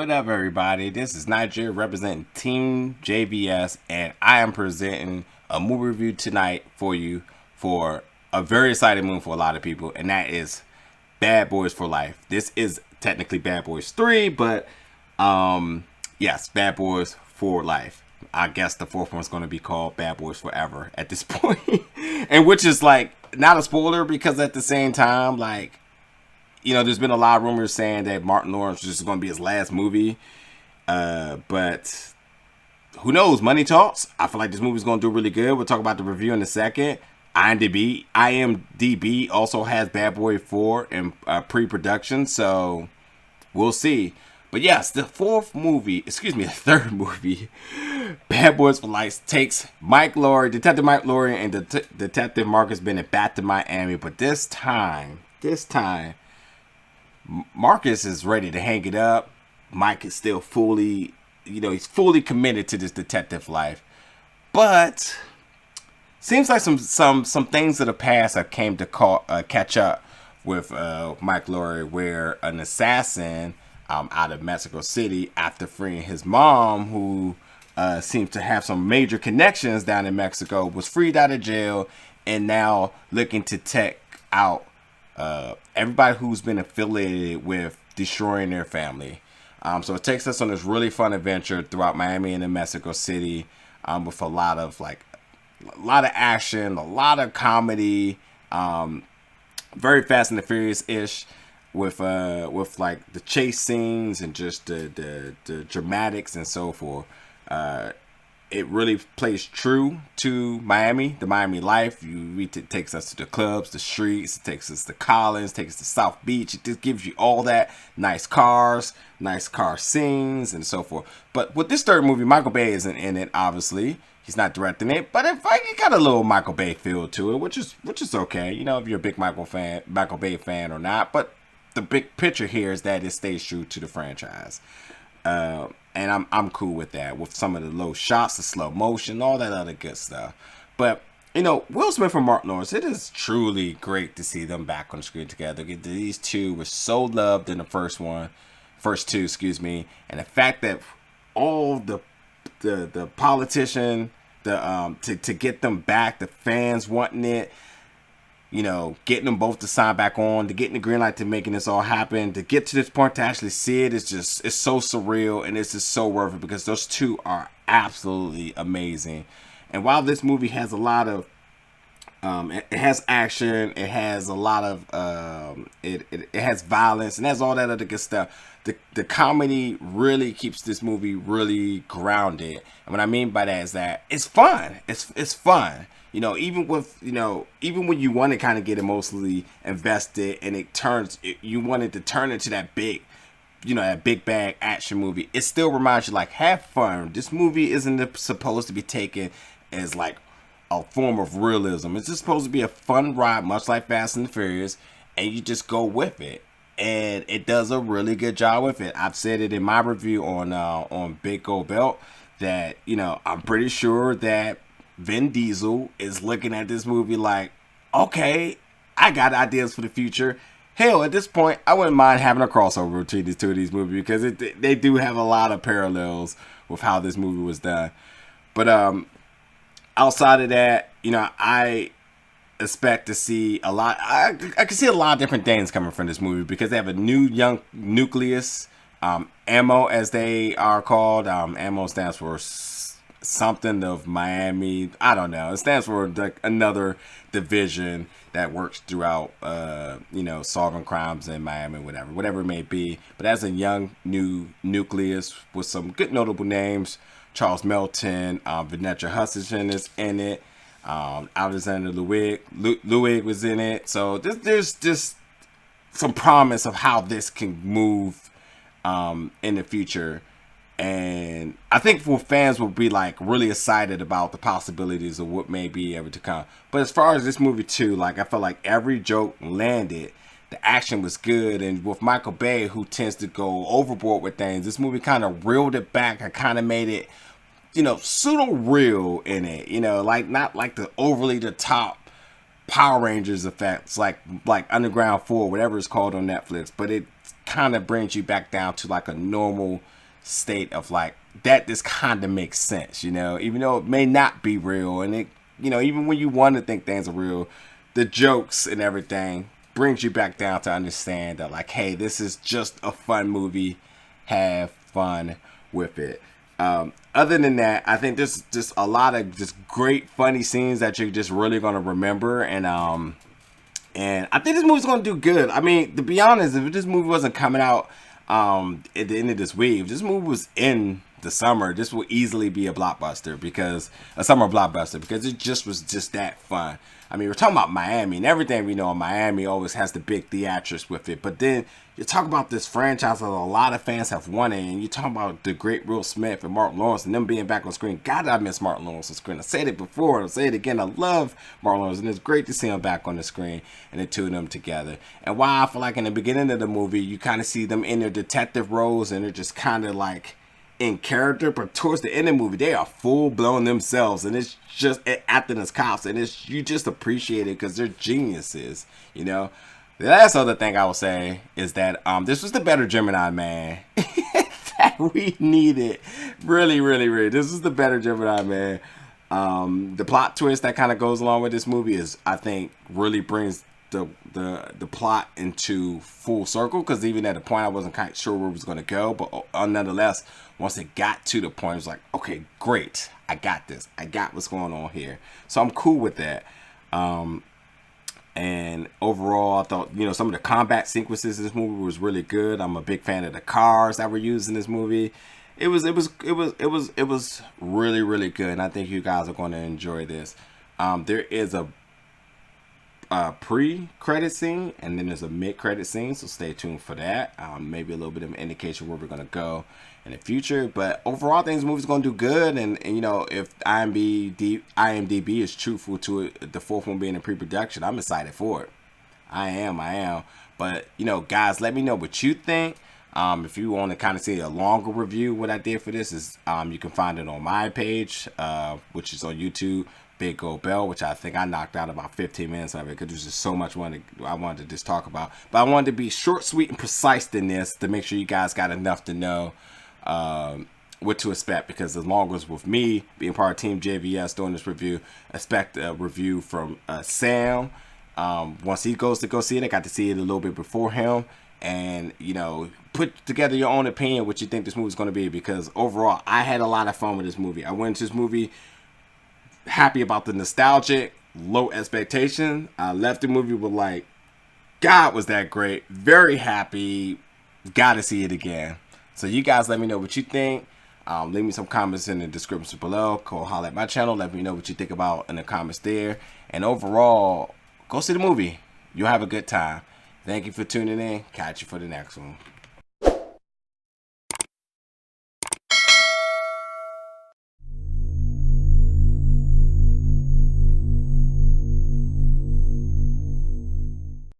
What up, everybody? This is Nigeria representing Team JVS, and I am presenting a movie review tonight for you for a very exciting movie for a lot of people, and that is Bad Boys for Life. This is technically Bad Boys 3, but yes, Bad Boys for Life. I guess the fourth one's going to be called Bad Boys Forever at this point. And which is like not a spoiler because at the same time, like, you know, there's been a lot of rumors saying that Martin Lawrence is just going to be his last movie. But who knows? Money talks. I feel like this movie's going to do really good. We'll talk about the review in a second. IMDb also has Bad Boy 4 in pre-production, so we'll see. But yes, the third movie, Bad Boys for Life, takes Detective Mike Lowry, and Detective Marcus Bennett back to Miami. But this time, Marcus is ready to hang it up. Mike is still he's fully committed to this detective life. But seems like some things of the past have came to catch up with Mike Lowry, where an assassin out of Mexico City, after freeing his mom, who seems to have some major connections down in Mexico, was freed out of jail and now looking to take out everybody who's been affiliated with destroying their family. So it takes us on this really fun adventure throughout Miami and in Mexico City, with a lot of action, a lot of comedy, very Fast and the Furious-ish, with like the chase scenes and just the dramatics and so forth. It really plays true to Miami, the Miami life. It takes us to the clubs, the streets. It takes us to Collins, takes us to South Beach. It just gives you all that nice car scenes and so forth. But with this third movie, Michael Bay isn't in it. Obviously, he's not directing it, but it got a little Michael Bay feel to it, which is okay. You know, if you're a big Michael Bay fan or not. But the big picture here is that it stays true to the franchise. And I'm cool with that, with some of the low shots, the slow motion, all that other good stuff. But, you know, Will Smith and Martin Lawrence, it is truly great to see them back on the screen together. These two were so loved in the first two, and the fact that all the politician, to get them back, the fans wanting it, you know, getting them both to sign back on, to getting the green light to making this all happen, to get to this point to actually see it, it's so surreal, and it's just so worth it because those two are absolutely amazing. And while this movie has a lot of, it has action, it has a lot of, it has violence, and has all that other good stuff. The comedy really keeps this movie really grounded. And what I mean by that is that it's fun. It's fun. You know, even when you want to kind of get emotionally invested and you want it to turn into that big bag action movie, it still reminds you, like, have fun. This movie isn't supposed to be taken as like a form of realism. It's just supposed to be a fun ride, much like Fast and the Furious, and you just go with it. And it does a really good job with it. I've said it in my review on Big Gold Belt that, you know, I'm pretty sure that Vin Diesel is looking at this movie like, okay, I got ideas for the future. Hell, at this point, I wouldn't mind having a crossover between these two of these movies because they do have a lot of parallels with how this movie was done. But outside of that, you know, I expect to see a lot. I can see a lot of different things coming from this movie because they have a new young nucleus, AMO as they are called. AMO stands for something of Miami. I don't know. It stands for like another division that works throughout, solving crimes in Miami, whatever it may be. But as a young new nucleus with some good notable names, Charles Melton, Vanessa Hudson is in it. Alexander Ludwig was in it. So there's just some promise of how this can move in the future. And I think fans will be like really excited about the possibilities of what may be able to come. But as far as this movie too, like, I felt like every joke landed. The action was good, and with Michael Bay, who tends to go overboard with things, this movie kind of reeled it back and kind of made it, you know, pseudo real in it. You know, like not like the overly the top Power Rangers effects, like Underground 4, whatever it's called on Netflix, but it kind of brings you back down to like a normal state of like that this kind of makes sense, you know, even though it may not be real. And it, you know, even when you want to think things are real, the jokes and everything brings you back down to understand that, like, hey, this is just a fun movie. Have fun with it. Other than that, I think there's just a lot of just great funny scenes that you're just really gonna remember. And I think this movie's gonna do good. I mean, to be honest, if this movie wasn't coming out at the end of this week, if this movie was in the summer, this will easily be a blockbuster, because a summer blockbuster, because it just was just that fun. I mean, we're talking about Miami, and everything we know in Miami always has the big theatrics with it. But then you talk about this franchise that a lot of fans have wanted, and you talk about the great Will Smith and Martin Lawrence and them being back on screen. God, I miss Martin Lawrence on screen. I said it before, I'll say it again. I love Martin Lawrence, and it's great to see him back on the screen and the two of them together. And while I feel like in the beginning of the movie, you kind of see them in their detective roles, and they're just kind of like in character, but towards the end of the movie, they are full blown themselves, and it's just acting as cops, and it's, you just appreciate it because they're geniuses, you know. The last other thing I will say is that this was the better Gemini Man that we needed. Really, really, really. This is the better Gemini Man. The plot twist that kind of goes along with this movie is, I think, really brings the plot into full circle, because even at the point I wasn't quite sure where it was going to go, but nonetheless, once it got to the point, it was like, okay, great, I got this, I got what's going on here, so I'm cool with that. And overall, I thought, you know, some of the combat sequences in this movie was really good. I'm a big fan of the cars that were used in this movie. It was really, really good, and I think you guys are going to enjoy this. There is a pre-credit scene, and then there's a mid-credit scene, so stay tuned for that. Maybe a little bit of an indication where we're going to go in the future, but overall I think this movie's going to do good. And you know, if IMDb is truthful to it, the fourth one being in pre-production, I'm excited for it. I am. But you know, guys, let me know what you think. If you want to kind of see a longer review, what I did for this is you can find it on my page, which is on YouTube, Big Gold Bell, which I think I knocked out about 15 minutes of it because there's just so much I wanted to just talk about. But I wanted to be short, sweet, and precise in this to make sure you guys got enough to know what to expect, because as long as with me being part of Team JVS doing this review, expect a review from Sam. Once he goes to go see it, I got to see it a little bit before him, and you know, put together your own opinion what you think this movie is going to be, because overall I had a lot of fun with this movie. I went into this movie happy about the nostalgic, low expectation. I left the movie with like, God, was that great, very happy, gotta see it again. So you guys let me know what you think. Leave me some comments in the description below. Go holler at my channel, let me know what you think about in the comments there. And overall, go see the movie. You'll have a good time. Thank you for tuning in. Catch you for the next one.